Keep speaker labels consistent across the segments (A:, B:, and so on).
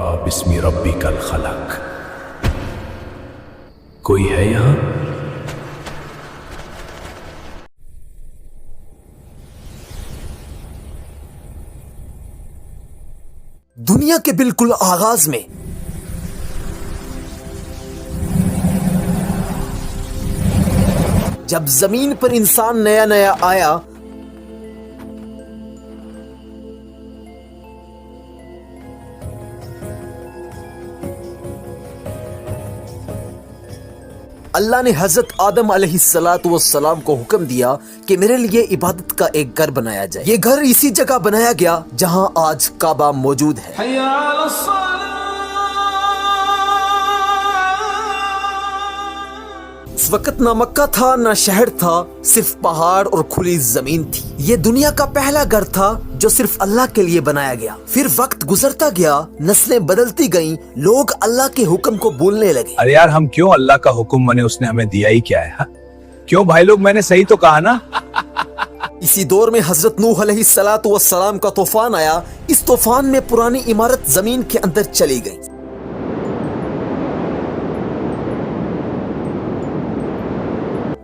A: اقرا بسم ربک الخلق. کوئی ہے یہاں؟
B: دنیا کے بالکل آغاز میں جب زمین پر انسان نیا نیا آیا اللہ نے حضرت آدم علیہ السلام کو حکم دیا کہ میرے لیے عبادت کا ایک گھر بنایا جائے. یہ گھر اسی جگہ بنایا گیا جہاں آج کعبہ موجود ہے. اس وقت نہ مکہ تھا نہ شہر تھا، صرف پہاڑ اور کھلی زمین تھی. یہ دنیا کا پہلا گھر تھا جو صرف اللہ کے لیے بنایا گیا. پھر وقت گزرتا گیا، نسلیں بدلتی گئیں، لوگ اللہ کے حکم کو بھولنے لگے.
C: ارے یار ہم کیوں اللہ کا حکم مانے، اس نے ہمیں دیا ہی کیا ہے؟ کیوں بھائی لوگ، میں نے صحیح تو کہا نا؟
B: اسی دور میں حضرت نوح علیہ السلام کا طوفان آیا. اس طوفان میں پرانی عمارت زمین کے اندر چلی گئی.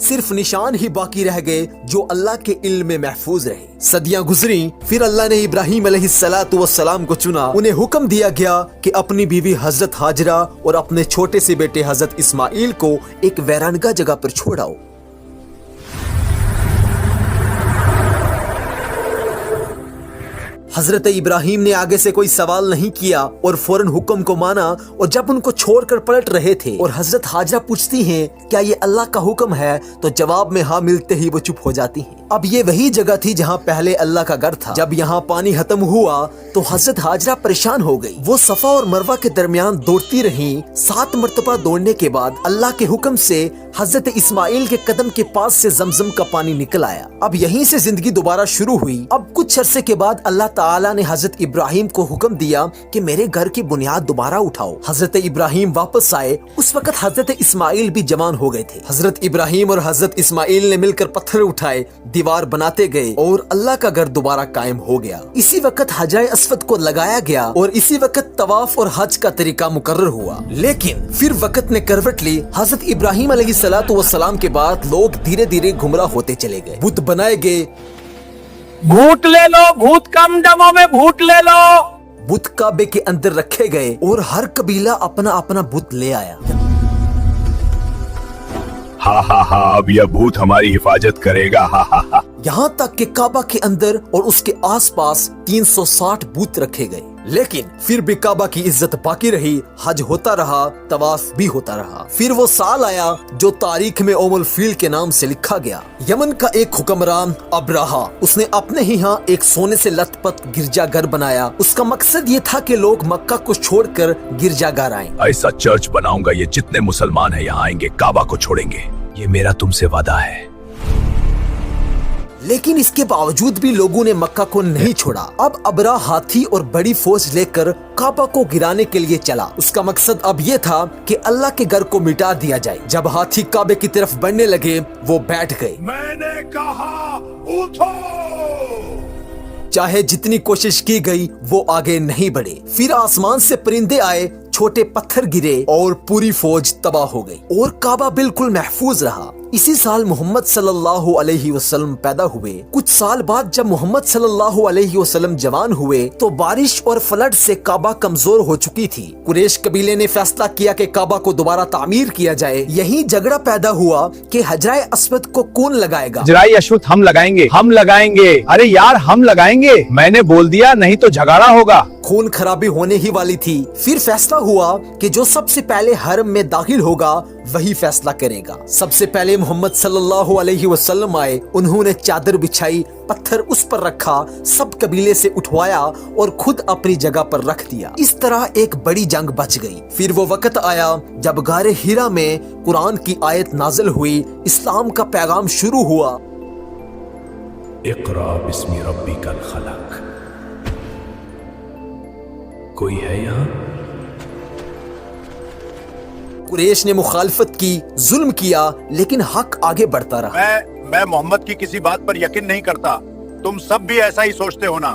B: صرف نشان ہی باقی رہ گئے جو اللہ کے علم میں محفوظ رہے. صدیاں گزریں، پھر اللہ نے ابراہیم علیہ السلام کو چنا. انہیں حکم دیا گیا کہ اپنی بیوی حضرت ہاجرہ اور اپنے چھوٹے سے بیٹے حضرت اسماعیل کو ایک ویرانگاہ جگہ پر چھوڑاؤ. حضرت ابراہیم نے آگے سے کوئی سوال نہیں کیا اور فوراً حکم کو مانا. اور جب ان کو چھوڑ کر پلٹ رہے تھے اور حضرت ہاجرہ پوچھتی ہیں کیا یہ اللہ کا حکم ہے، تو جواب میں ہاں ملتے ہی وہ چپ ہو جاتی ہیں. اب یہ وہی جگہ تھی جہاں پہلے اللہ کا گھر تھا. جب یہاں پانی ختم ہوا تو حضرت ہاجرہ پریشان ہو گئی. وہ صفا اور مروہ کے درمیان دوڑتی رہیں. 7 مرتبہ دوڑنے کے بعد اللہ کے حکم سے حضرت اسماعیل کے قدم کے پاس سے زمزم کا پانی نکل آیا. اب یہیں سے زندگی دوبارہ شروع ہوئی. اب کچھ عرصے کے بعد اللہ تعالیٰ نے حضرت ابراہیم کو حکم دیا کہ میرے گھر کی بنیاد دوبارہ اٹھاؤ. حضرت ابراہیم واپس آئے. اس وقت حضرت اسماعیل بھی جوان ہو گئے تھے. حضرت ابراہیم اور حضرت اسماعیل نے مل کر پتھر اٹھائے، دیوار بناتے گئے اور اللہ کا گھر دوبارہ قائم ہو گیا. اسی وقت حجر اسود کو لگایا گیا اور اسی وقت طواف اور حج کا طریقہ مقرر ہوا. لیکن پھر وقت نے کروٹ لی. حضرت ابراہیم علیہ السلام کے بعد لوگ دھیرے دھیرے گمراہ ہوتے چلے گئے. بت بنائے گئے.
C: بھوت لے لو، بھوت کم دموں میں بھوت لے لو.
B: بت کعبے کے اندر رکھے گئے اور ہر قبیلہ اپنا اپنا بت لے آیا.
C: ہاں ہاں ہاں اب یہ بھوت ہماری حفاظت کرے گا. ہاں ہاں ہاں.
B: یہاں تک کہ کعبہ کے اندر اور اس کے آس پاس 360 بت رکھے گئے. لیکن پھر بھی کعبہ کی عزت باقی رہی. حج ہوتا رہا، طواف بھی ہوتا رہا. پھر وہ سال آیا جو تاریخ میں اوم الفیل کے نام سے لکھا گیا. یمن کا ایک حکمران ابراہا، اس نے اپنے ہی ہاں ایک سونے سے لت پت گرجا گھر بنایا. اس کا مقصد یہ تھا کہ لوگ مکہ کو چھوڑ کر گرجا گھر آئیں.
C: ایسا چرچ بناؤں گا، یہ جتنے مسلمان ہیں یہاں آئیں گے، کعبہ کو چھوڑیں گے. یہ میرا تم سے وعدہ ہے.
B: لیکن اس کے باوجود بھی لوگوں نے مکہ کو نہیں چھوڑا. اب ابراہ ہاتھی اور بڑی فوج لے کر کعبہ کو گرانے کے لیے چلا. اس کا مقصد اب یہ تھا کہ اللہ کے گھر کو مٹا دیا جائے. جب ہاتھی کعبے کی طرف بڑھنے لگے وہ بیٹھ گئے.
C: میں نے کہا اٹھو.
B: چاہے جتنی کوشش کی گئی وہ آگے نہیں بڑھے. پھر آسمان سے پرندے آئے، چھوٹے پتھر گرے اور پوری فوج تباہ ہو گئی اور کعبہ بالکل محفوظ رہا. اسی سال محمد صلی اللہ علیہ وسلم پیدا ہوئے. کچھ سال بعد جب محمد صلی اللہ علیہ وسلم جوان ہوئے تو بارش اور فلڈ سے کعبہ کمزور ہو چکی تھی. قریش قبیلے نے فیصلہ کیا کہ کعبہ کو دوبارہ تعمیر کیا جائے. یہی جھگڑا پیدا ہوا کہ حجر اسود کو کون لگائے گا.
C: حجر اسود ہم لگائیں گے، ہم لگائیں گے. ارے یار ہم لگائیں گے، میں نے بول دیا، نہیں تو جھگڑا ہوگا.
B: خون خرابی ہونے ہی والی تھی. پھر فیصلہ ہوا کہ جو سب سے پہلے حرم میں داخل ہوگا وہی فیصلہ کرے گا. سب سے پہلے محمد صلی اللہ علیہ وسلم آئے. انہوں نے چادر بچھائی، پتھر اس پر رکھا، سب قبیلے سے اٹھوایا اور خود اپنی جگہ پر رکھ دیا. اس طرح ایک بڑی جنگ بچ گئی. پھر وہ وقت آیا جب غار ہیرا میں قرآن کی آیت نازل ہوئی. اسلام کا پیغام شروع ہوا.
A: اقرا بسم ربک الخلق. کوئی ہے یہاں؟
B: قریش نے مخالفت کی، ظلم کیا، لیکن حق آگے بڑھتا رہا.
D: میں محمد کی کسی بات پر یقین نہیں کرتا. تم سب بھی ایسا ہی سوچتے ہو نا؟